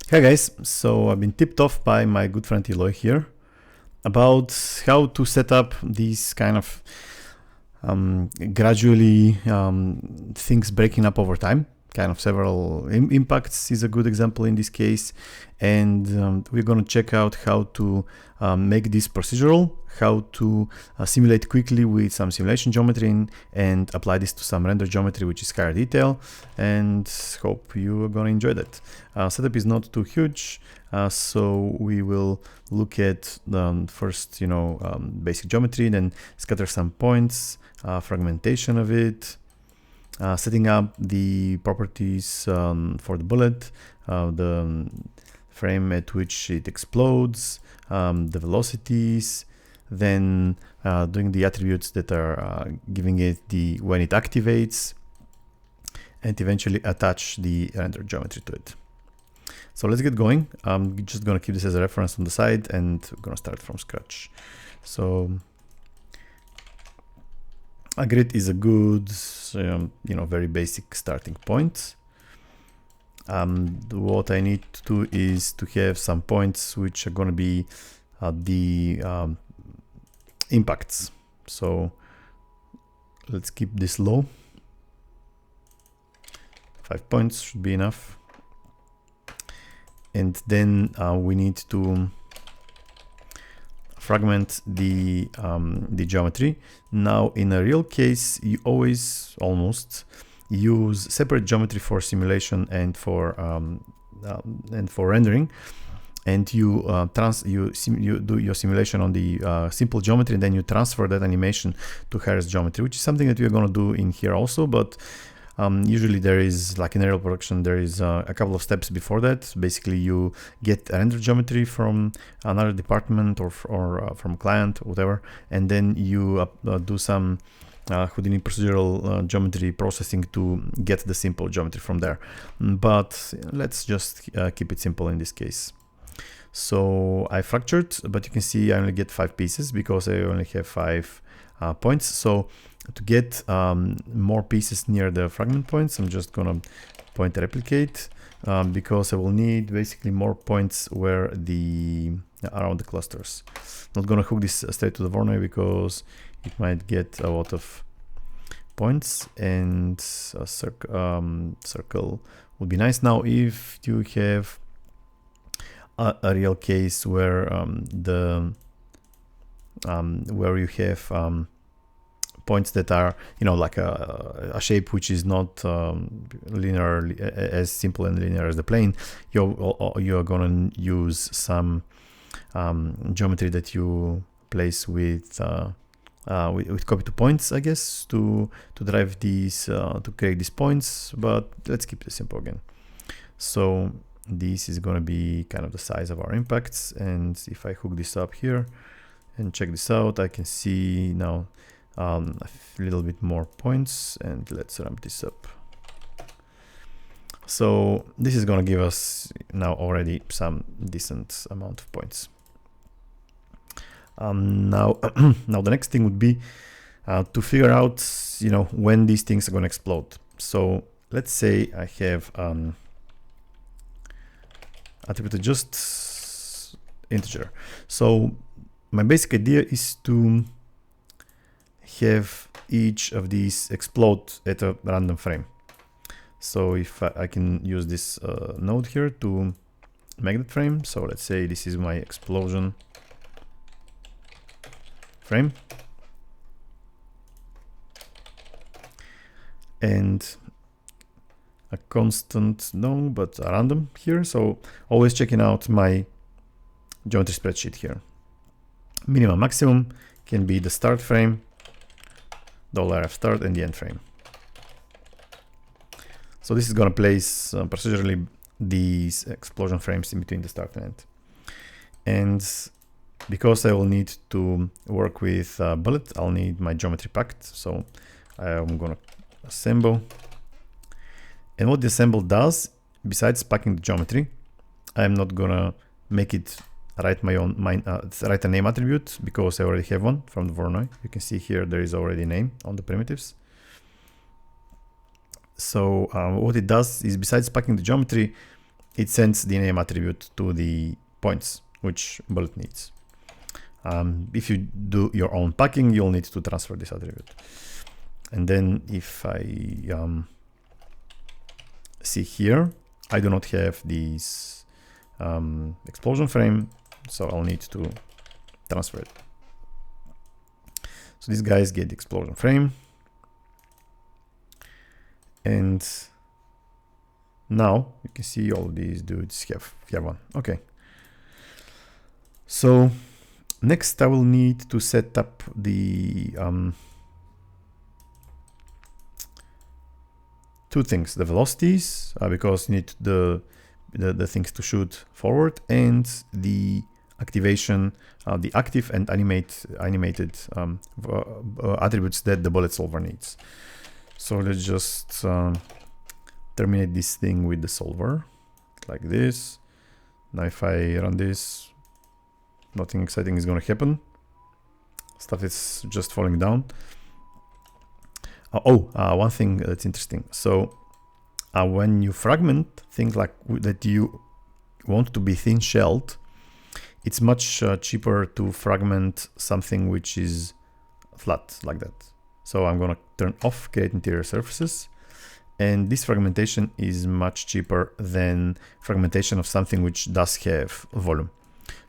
Hey guys, so I've been tipped off by my good friend Eloy here about how to set up these kind of gradually things breaking up over time. Kind of several impacts is a good example in this case, and we're going to check out how to make this procedural, how to simulate quickly with some simulation geometry and apply this to some render geometry, which is higher detail, and hope you are going to enjoy that. Setup is not too huge, so we will look at the first, basic geometry, then scatter some points, fragmentation of it, setting up the properties for the bullet, the frame at which it explodes, the velocities, then doing the attributes that are giving it the when it activates, and eventually attach the render geometry to it. So let's get going. I'm just going to keep this as a reference on the side, and we're going to start from scratch. So a grid is a good, very basic starting point. What I need to do is to have some points which are going to be the impacts. So let's keep this low. 5 points should be enough. And then we need to fragment the geometry. Now, in a real case, you always almost use separate geometry for simulation and for rendering, and you do your simulation on the simple geometry, and then you transfer that animation to higher geometry, which is something that we're going to do in here also, but usually there is, like in aerial production, there is a couple of steps before that. Basically, you get a render geometry from another department or from a client or whatever, and then you do some Houdini procedural geometry processing to get the simple geometry from there. But let's just keep it simple in this case. So I fractured, but you can see I only get 5 pieces because I only have 5 points. So to get more pieces near the fragment points, I'm just gonna point replicate because I will need basically more points where around the clusters. Not gonna hook this straight to the Voronoi because it might get a lot of points, and a circle would be nice. Now, if you have a real case where where you have points that are, like a shape which is not linear, as simple and linear as the plane, you're gonna use some geometry that you place with copy to points, I guess, to drive these to create these points. But let's keep it simple again. So this is going to be kind of the size of our impacts, and if I hook this up here and check this out, I can see now a little bit more points, and let's ramp this up. So this is going to give us now already some decent amount of points. Now the next thing would be to figure out when these things are going to explode. So let's say I have attributed just integer. So my basic idea is to have each of these explode at a random frame. So if I can use this node here to make that frame. So let's say this is my explosion frame, and a constant, no, but a random here. So always checking out my geometry spreadsheet here. Minimum, maximum can be the start frame, $f start, and the end frame. So this is going to place procedurally these explosion frames in between the start and end. And because I will need to work with Bullet, I'll need my geometry packed. So I'm going to assemble. And what the assemble does, besides packing the geometry, I'm not going to make it write write a name attribute because I already have one from the Voronoi. You can see here there is already a name on the primitives. So what it does is, besides packing the geometry, it sends the name attribute to the points which Bullet needs. If you do your own packing, you'll need to transfer this attribute. And then if I see here, I do not have this explosion frame, so I'll need to transfer it. So these guys get the explosion frame. And now you can see all these dudes have one. Okay. So next I will need to set up the two things, the velocities, because you need the things to shoot forward, and the activation, the active and animated attributes that the bullet solver needs. So let's just terminate this thing with the solver like this. Now if I run this, nothing exciting is going to happen. Stuff is just falling down. One thing that's interesting. So when you fragment things like that you want to be thin shelled, it's much cheaper to fragment something which is flat like that. So I'm going to turn off create interior surfaces, and this fragmentation is much cheaper than fragmentation of something which does have volume.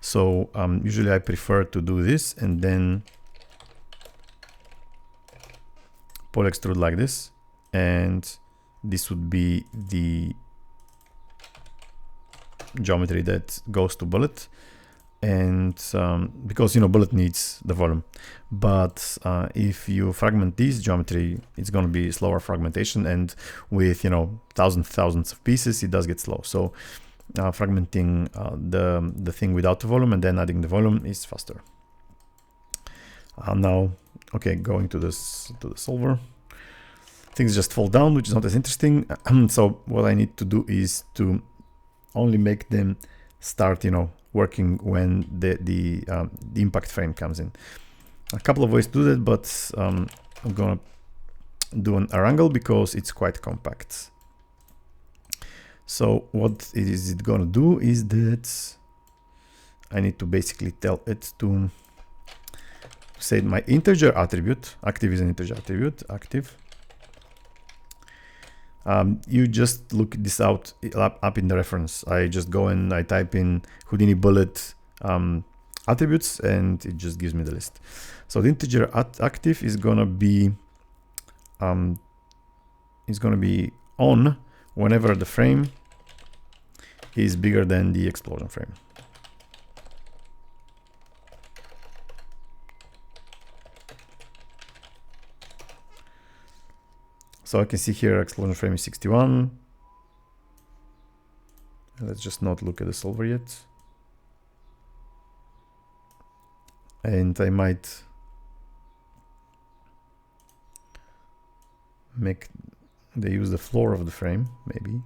So usually I prefer to do this and then poly extrude like this, and this would be the geometry that goes to Bullet. And because Bullet needs the volume, but if you fragment this geometry, it's going to be slower fragmentation, and with thousands of pieces, it does get slow. So fragmenting the thing without the volume and then adding the volume is faster. Now, okay, going to the solver, things just fall down, which is not as interesting. So what I need to do is to only make them start, working when the impact frame comes in. A couple of ways to do that, but I'm gonna do an angle because it's quite compact. So what is it gonna do is that I need to basically tell it to say my integer attribute, active is an integer attribute, active. You just look this out up in the reference. I just go and I type in Houdini Bullet attributes, and it just gives me the list. So the integer active is gonna be on whenever the frame is bigger than the explosion frame. So I can see here explosion frame is 61. Let's just not look at the solver yet. And I might use the floor of the frame, maybe.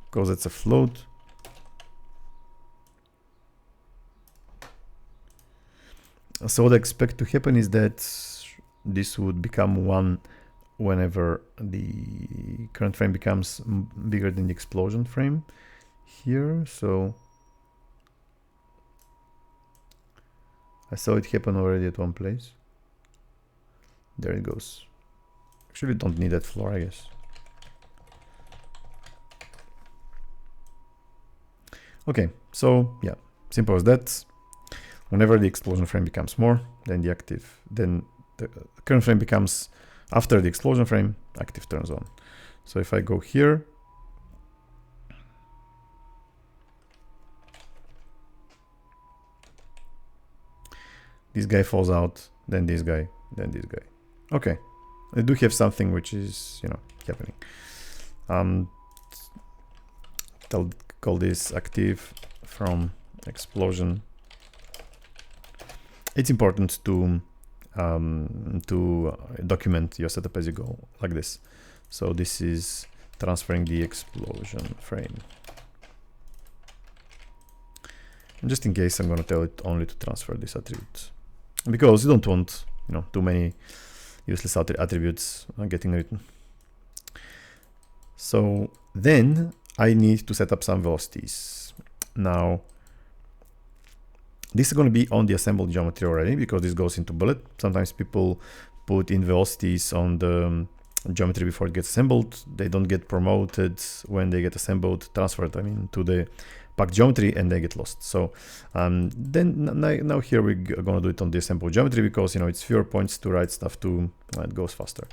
Because it's a float. So what I expect to happen is that this would become 1 whenever the current frame becomes bigger than the explosion frame here. So I saw it happen already at one place. There it goes. Actually, don't need that floor, I guess. Okay, so yeah, simple as that. Whenever the explosion frame becomes more than the active, then the current frame becomes, after the explosion frame, active turns on. So if I go here, this guy falls out, then this guy, then this guy. Okay, I do have something which is, happening. Call this active from explosion. It's important to document your setup as you go, like this. So this is transferring the explosion frame. And just in case, I'm going to tell it only to transfer this attribute, because you don't want too many useless attributes getting written. So then I need to set up some velocities. Now, this is going to be on the assembled geometry already because this goes into Bullet. Sometimes people put in velocities on the geometry before it gets assembled. They don't get promoted when they get assembled, transferred, I mean, to the packed geometry, and they get lost. So now here we're going to do it on the assembled geometry because, you know, it's fewer points to write stuff to, it goes faster.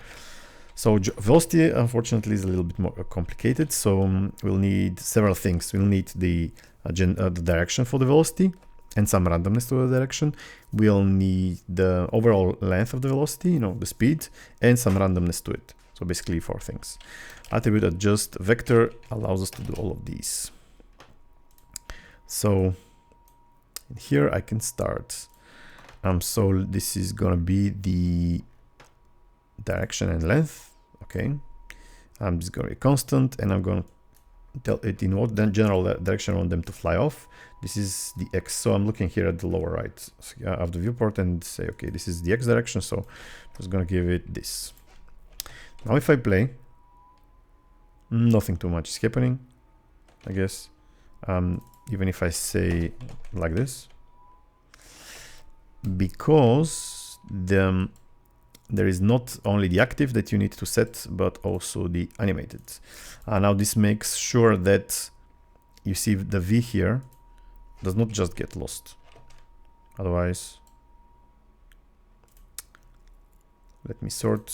So velocity, unfortunately, is a little bit more complicated. So we'll need several things. We'll need the direction for the velocity and some randomness to the direction. We'll need the overall length of the velocity, you know, the speed, and some randomness to it. So basically 4 things. Attribute adjust vector allows us to do all of these. So here I can start. So this is gonna be the direction and length. Okay, I'm just gonna be constant, and I'm gonna tell it in what general direction I want them to fly off. This is the X, so I'm looking here at the lower right of the viewport and say, okay, this is the X direction, so I'm just gonna give it this. Now if I play, nothing too much is happening, I guess. Even if I say like this, because there is not only the active that you need to set, but also the animated. Now this makes sure that you see the V here does not just get lost. Otherwise, let me sort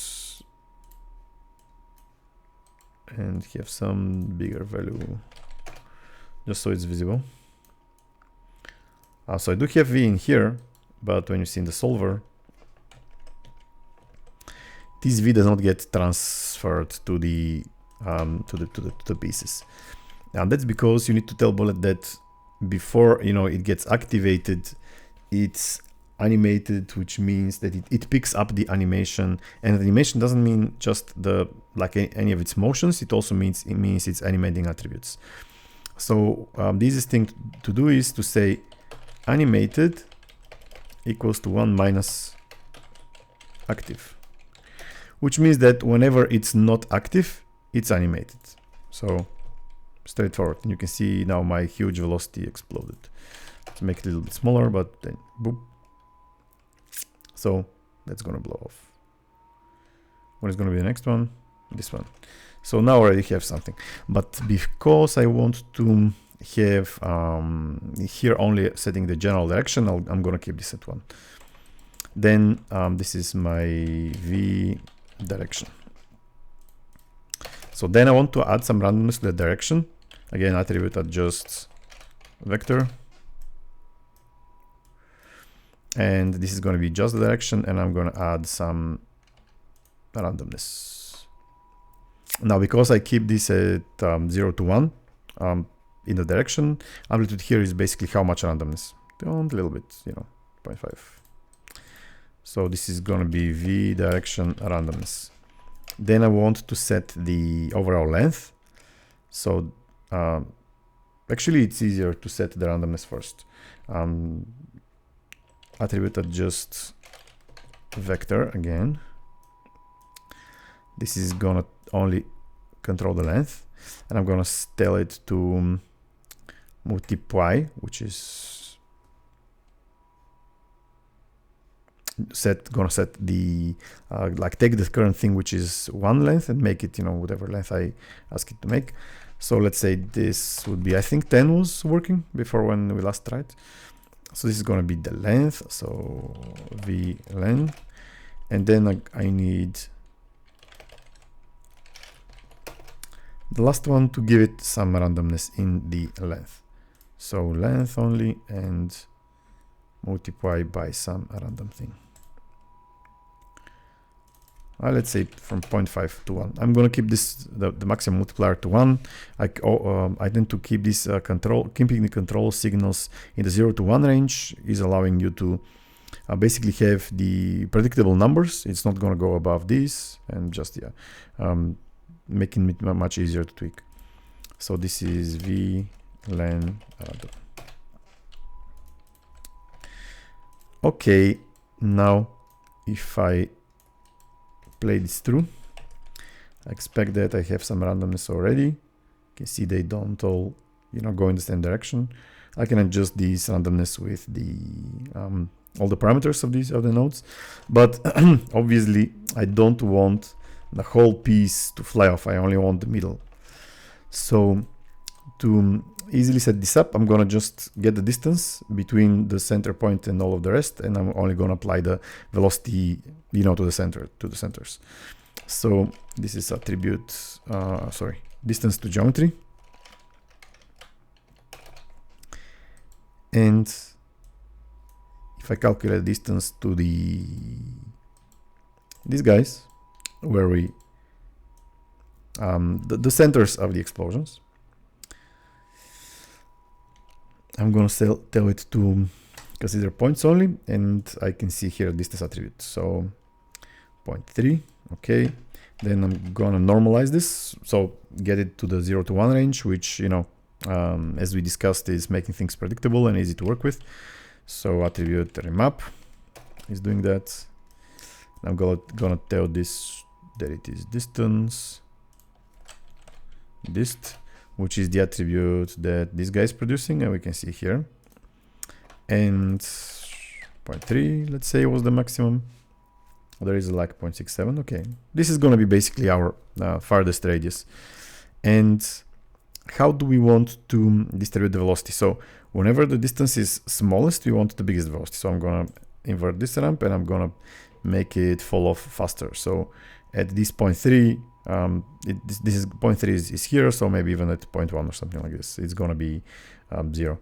and have some bigger value just so it's visible. So I do have V in here, but when you see in the solver, this V does not get transferred to the pieces. And that's because you need to tell Bullet that before, you know, it gets activated, it's animated, which means that it picks up the animation, and the animation doesn't mean just any of its motions. It also means it's animating attributes. So the easiest thing to do is to say animated equals to 1 minus active, which means that whenever it's not active, it's animated. So straightforward. And you can see now my huge velocity exploded. Let's make it a little bit smaller, but then boop. So that's gonna blow off. What is gonna be the next one? This one. So now I already have something, but because I want to have here only setting the general direction, I'm gonna keep this at 1. Then this is my V direction. So then I want to add some randomness to the direction. Again, attribute adjust vector. And this is going to be just the direction, and I'm going to add some randomness. Now, because I keep this at 0 to 1 in the direction, amplitude here is basically how much randomness. A little bit, you know, 0.5. So this is going to be V direction randomness. Then I want to set the overall length. So actually, it's easier to set the randomness first. Attribute adjust vector again. This is gonna only control the length, and I'm gonna tell it to multiply, which is gonna set the take the current thing, which is 1 length, and make it, you know, whatever length I ask it to make. So let's say this would be, I think 10 was working before when we last tried. So this is going to be the length, so V length, and then I need the last one to give it some randomness in the length. So length only, and multiply by some random thing. Let's say from 0.5 to 1. I'm going to keep this the maximum multiplier to 1. I tend to keep this keeping the control signals in the 0 to 1 range is allowing you to basically have the predictable numbers. It's not going to go above this, and just making it much easier to tweak. So this is V len. Okay, now if I play this through. I expect that I have some randomness already. You can see they don't all, go in the same direction. I can adjust this randomness with the all the parameters of the nodes, but obviously I don't want the whole piece to fly off. I only want the middle. So to easily set this up, I'm gonna just get the distance between the center point and all of the rest, and I'm only gonna apply the velocity, to the centers. So this is attribute, distance to geometry. And if I calculate distance to these guys, where we the centers of the explosions, I'm gonna tell it to consider points only, and I can see here distance attribute. So 0.3, okay. Then I'm gonna normalize this, so get it to the 0 to 1 range, which as we discussed is making things predictable and easy to work with. So attribute remap is doing that. I'm gonna tell this that it is distance dist, which is the attribute that this guy is producing, and we can see here. And 0.3, let's say, was the maximum. There is like 0.67. Okay, this is going to be basically our farthest radius. And how do we want to distribute the velocity? So whenever the distance is smallest, we want the biggest velocity. So I'm going to invert this ramp, and I'm going to make it fall off faster. So at this 0.3, this is 0.3 is here, so maybe even at 0.1 or something like this, it's going to be 0.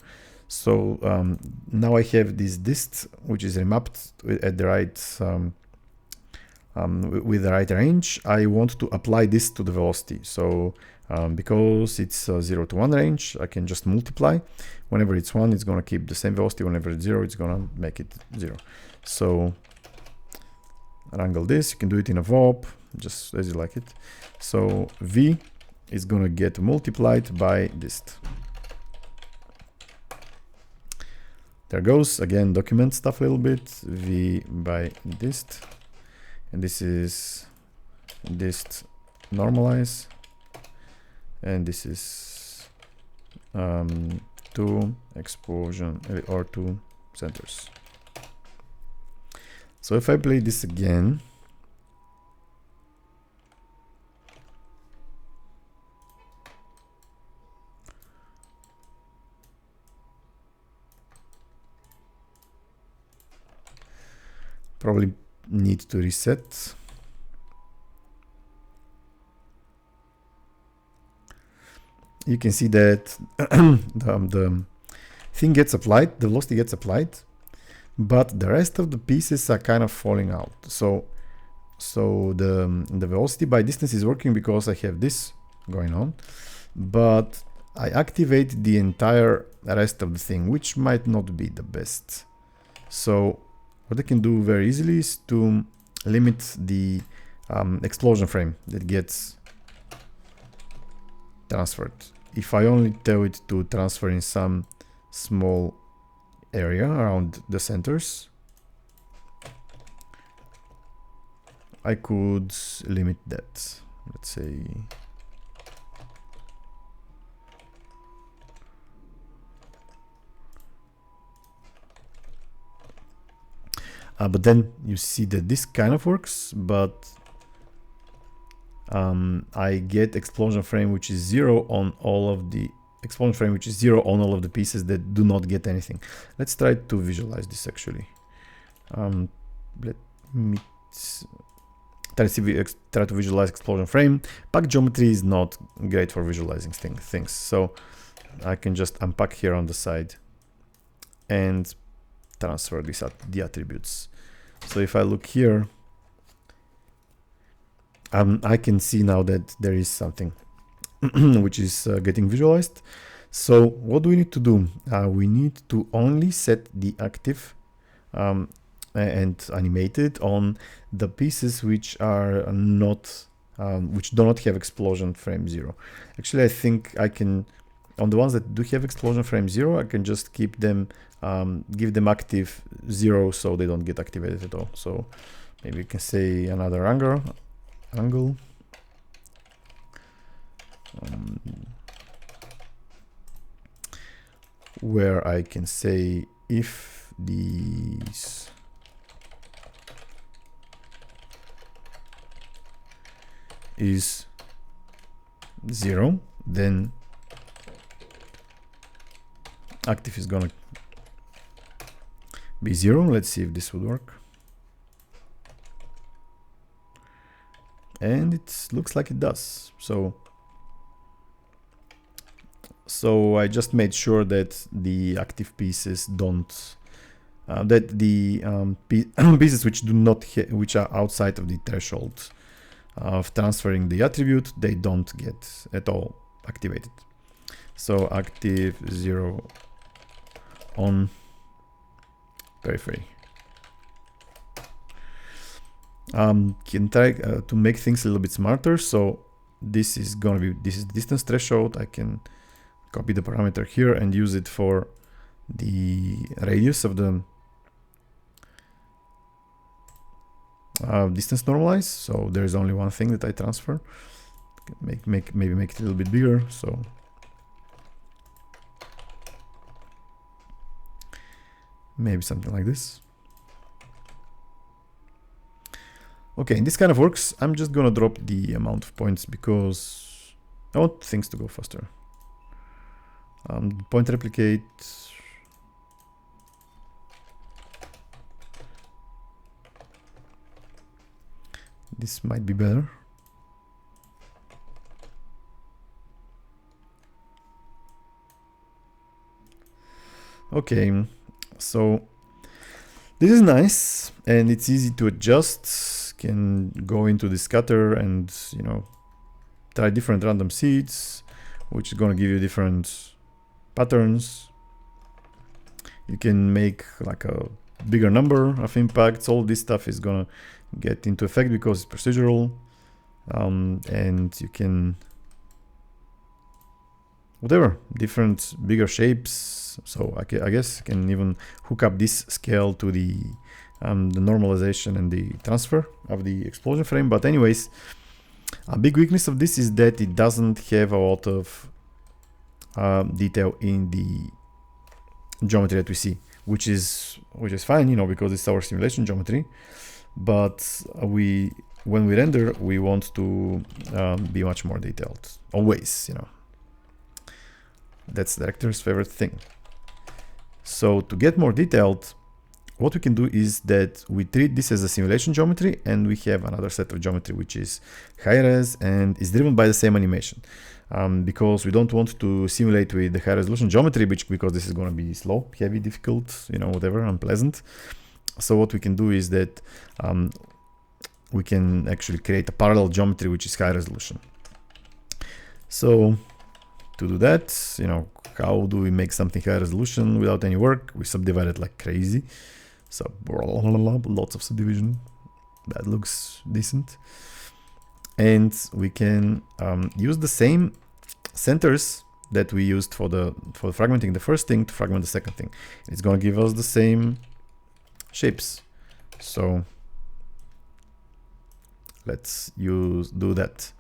So now I have this dist, which is remapped at the right with the right range. I want to apply this to the velocity. So because it's 0 to 1 range, I can just multiply. Whenever it's 1, it's going to keep the same velocity. Whenever it's 0, it's going to make it 0. So wrangle this. You can do it in a VOP, just as you like it. So V is going to get multiplied by dist. There goes. Again, document stuff a little bit. V by dist. And this is dist normalize. And this is 2 explosion or 2 centers. So if I play this again, probably need to reset. You can see that the thing gets applied, the velocity gets applied, but the rest of the pieces are kind of falling out. So the velocity by distance is working because I have this going on, but I activate the entire rest of the thing, which might not be the best. So what I can do very easily is to limit the explosion frame that gets transferred. If I only tell it to transfer in some small area around the centers, I could limit that. Let's say but then you see that this kind of works, but I get explosion frame which is 0 on all of the pieces that do not get anything. Let's try to visualize this actually. Let me try to visualize explosion frame. Pack geometry is not great for visualizing things, so I can just unpack here on the side and transfer the attributes. So if I look here, I can see now that there is something which is getting visualized. So what do we need to do? We need to only set the active and animate it on the pieces which are not, which do not have explosion frame 0. Actually, I think I can, on the ones that do have explosion frame 0, I can just keep them, give them active 0 so they don't get activated at all. So maybe you can say another angle. Where I can say if these is 0, then active is gonna be 0. Let's see if this would work. And it looks like it does. So I just made sure that the active pieces don't, that the pieces which do not which are outside of the threshold of transferring the attribute, they don't get at all activated. So active 0 on periphery. Can try to make things a little bit smarter. So this is gonna be, this is distance threshold. I can copy the parameter here and use it for the radius of the distance normalize. So there is only one thing that I transfer. Maybe make it a little bit bigger. So maybe something like this. Okay, and this kind of works. I'm just gonna drop the amount of points because I want things to go faster. Point replicate. This might be better. Okay, so this is nice and it's easy to adjust. Can go into the scatter and, you know, try different random seeds, which is going to give you different patterns. You can make like a bigger number of impacts. All this stuff is going to get into effect because it's procedural, and you can whatever different bigger shapes. So I guess you can even hook up this scale to the normalization and the transfer of the explosion frame. But anyways, a big weakness of this is that it doesn't have a lot of detail in the geometry that we see, which is fine, you know, because it's our simulation geometry. But when we render, we want to be much more detailed, always, you know. That's the director's favorite thing. So to get more detailed, what we can do is that we treat this as a simulation geometry, and we have another set of geometry which is high res and is driven by the same animation, because we don't want to simulate with the high resolution geometry, because this is going to be slow, heavy, difficult, you know, whatever, unpleasant. So what we can do is that we can actually create a parallel geometry which is high resolution. So to do that, you know, how do we make something high resolution without any work? We subdivide it like crazy. So lots of subdivision. That looks decent. And we can use the same centers that we used for the fragmenting the first thing to fragment the second thing. It's going to give us the same shapes. So let's do that.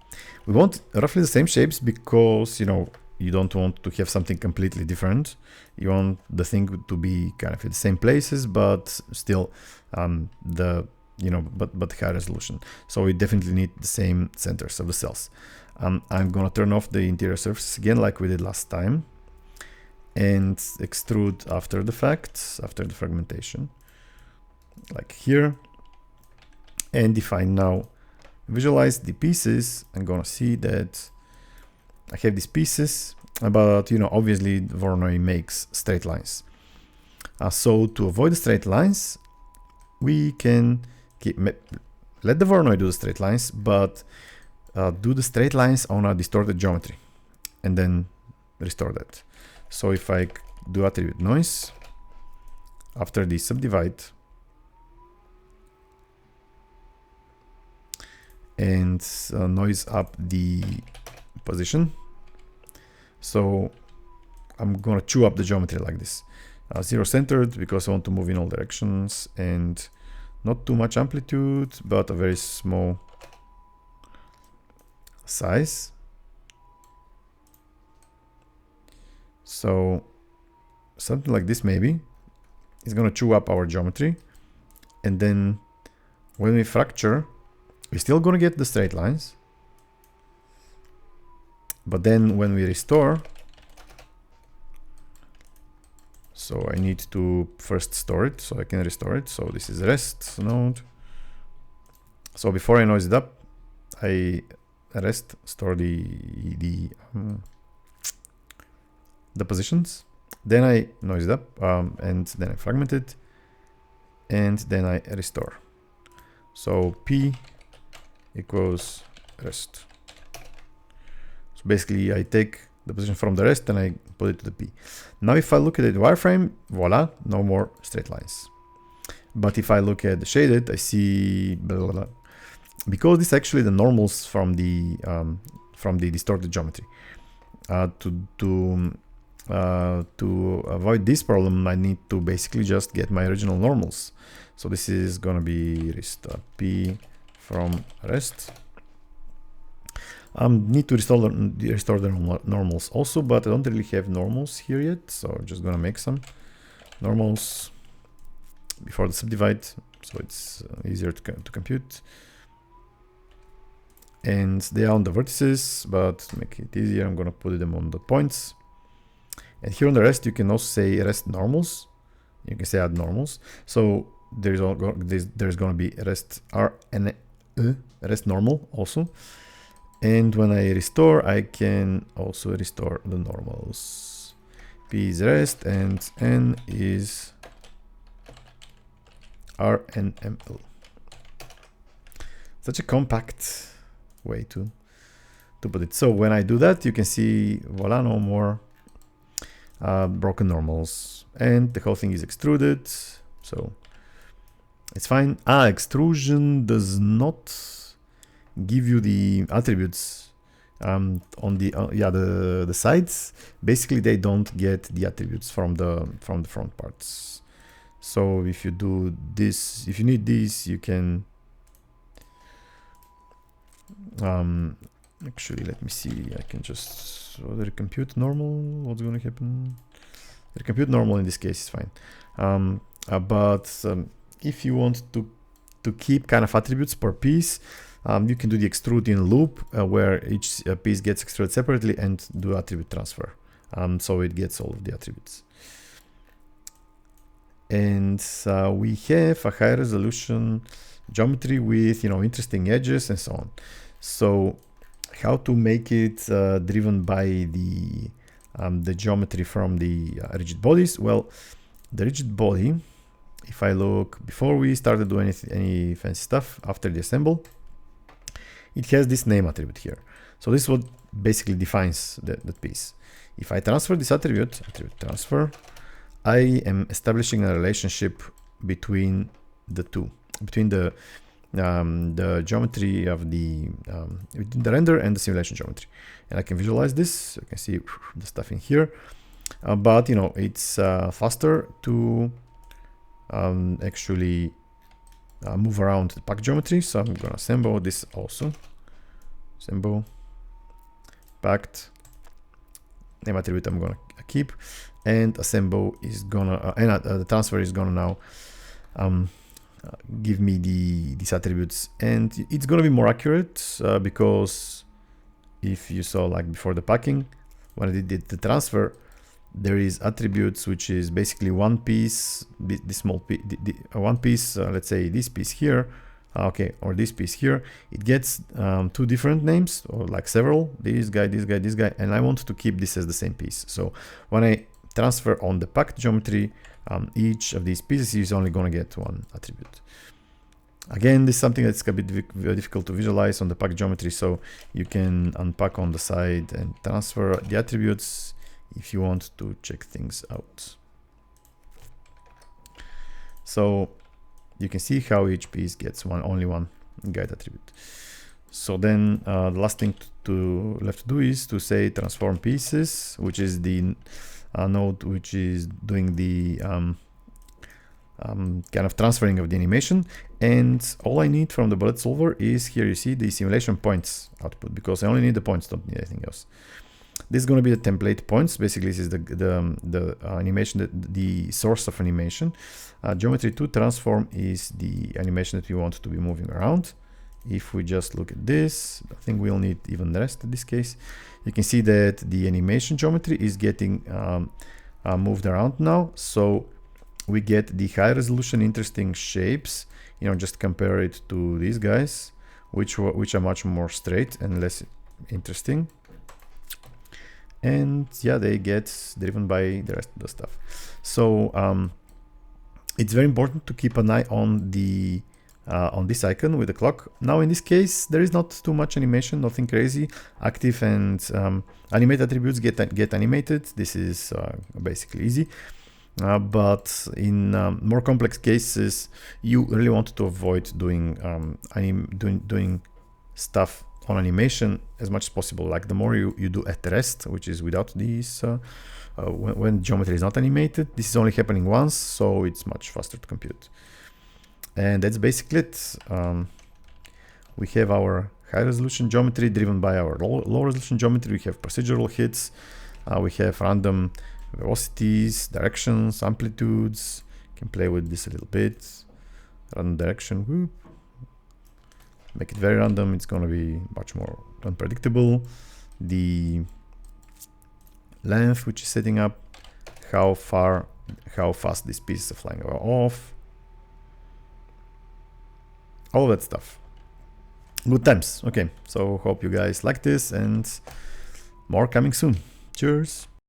We want roughly the same shapes because, you know, you don't want to have something completely different. You want the thing to be kind of in the same places, but still but high resolution. So we definitely need the same centers of the cells. I'm gonna turn off the interior surfaces again, like we did last time, and extrude after the fact, after the fragmentation, like here. And if I now visualize the pieces, I'm gonna see that I have these pieces, but, you know, obviously Voronoi makes straight lines. So to avoid the straight lines, we can let the Voronoi do the straight lines, but do the straight lines on a distorted geometry and then restore that. So if I do attribute noise after the subdivide and noise up the position, so I'm gonna chew up the geometry like this. Zero centered because I want to move in all directions, and not too much amplitude, but a very small size. So something like this maybe is going to chew up our geometry. And then when we fracture, we're still going to get the straight lines. But then when we restore, so I need to first store it so I can restore it. So this is rest node. So before I noise it up, I store the positions. Then I noise it up, and then I fragment it, and then I restore. So P equals rest. So basically I take the position from the rest and I put it to the P. Now if I look at the wireframe, voila, no more straight lines. But if I look at the shaded, I see blah, blah, blah. Because this is actually the normals from the distorted geometry. To avoid this problem, I need to basically just get my original normals. So this is gonna be rest P from rest. Need to restore the normals also, but I don't really have normals here yet, so I'm just gonna make some normals before the subdivide, so it's easier to compute. And they are on the vertices, but to make it easier, I'm gonna put them on the points. And here on the rest, you can also say rest normals. You can say add normals. So there's gonna be rest rest normal also. And when I restore, I can also restore the normals. P is rest and N is RNML. Such a compact way to put it. So when I do that, you can see, voila, no more broken normals. And the whole thing is extruded. So it's fine. Extrusion does not give you the attributes on the sides. Basically they don't get the attributes from the front parts. So if you do this, if you need this, you can actually, let me see, I can just recompute normal. What's going to happen? Recompute normal in this case is fine. But if you want to keep kind of attributes per piece, you can do the extrude in loop where each piece gets extruded separately and do attribute transfer. So it gets all of the attributes. And we have a high resolution geometry with, interesting edges and so on. So how to make it driven by the geometry from the rigid bodies? Well, the rigid body, if I look before we started doing any fancy stuff after the assemble, it has this name attribute here. So this is what basically defines that piece. If I transfer this attribute transfer, I am establishing a relationship between the two, between the geometry of the render and the simulation geometry. And I can visualize this. You can see the stuff in here. But it's faster to actually move around the pack geometry. So I'm gonna assemble this also. Assemble packed name attribute I'm gonna keep, and assemble is gonna the transfer is gonna now give me these attributes, and it's gonna be more accurate because if you saw like before the packing, when I did the transfer, there is attributes which is basically one piece, this small piece, one piece, let's say this piece here, or this piece here, it gets two different names, or like several, this guy, and I want to keep this as the same piece. So when I transfer on the packed geometry, each of these pieces is only going to get one attribute. Again, this is something that's a bit very difficult to visualize on the packed geometry, so you can unpack on the side and transfer the attributes if you want to check things out. So you can see how each piece gets only one guide attribute. So then the last thing left to do is to say transform pieces, which is the node which is doing the kind of transferring of the animation. And all I need from the bullet solver is, here you see the simulation points output, because I only need the points, don't need anything else. This is going to be the template points. Basically, this is the animation, the source of animation. Geometry 2 transform is the animation that we want to be moving around. If we just look at this, I think we'll need even the rest in this case. You can see that the animation geometry is getting moved around now. So we get the high resolution, interesting shapes. You know, just compare it to these guys, which are much more straight and less interesting. And yeah, they get driven by the rest of the stuff. So it's very important to keep an eye on the on this icon with the clock. Now in this case, there is not too much animation, nothing crazy. Active and animate attributes get animated. This is basically easy. But in more complex cases, you really want to avoid doing doing stuff on animation as much as possible. Like the more you do at rest, which is without these, when geometry is not animated, this is only happening once, so it's much faster to compute. And that's basically it. We have our high resolution geometry driven by our low resolution geometry. We have procedural hits. We have random velocities, directions, amplitudes. You can play with this a little bit. Random direction, whoop. Make it very random. It's going to be much more unpredictable. The length, which is setting up, how fast these pieces are flying off. All that stuff. Good times. Okay, so hope you guys like this, and more coming soon. Cheers.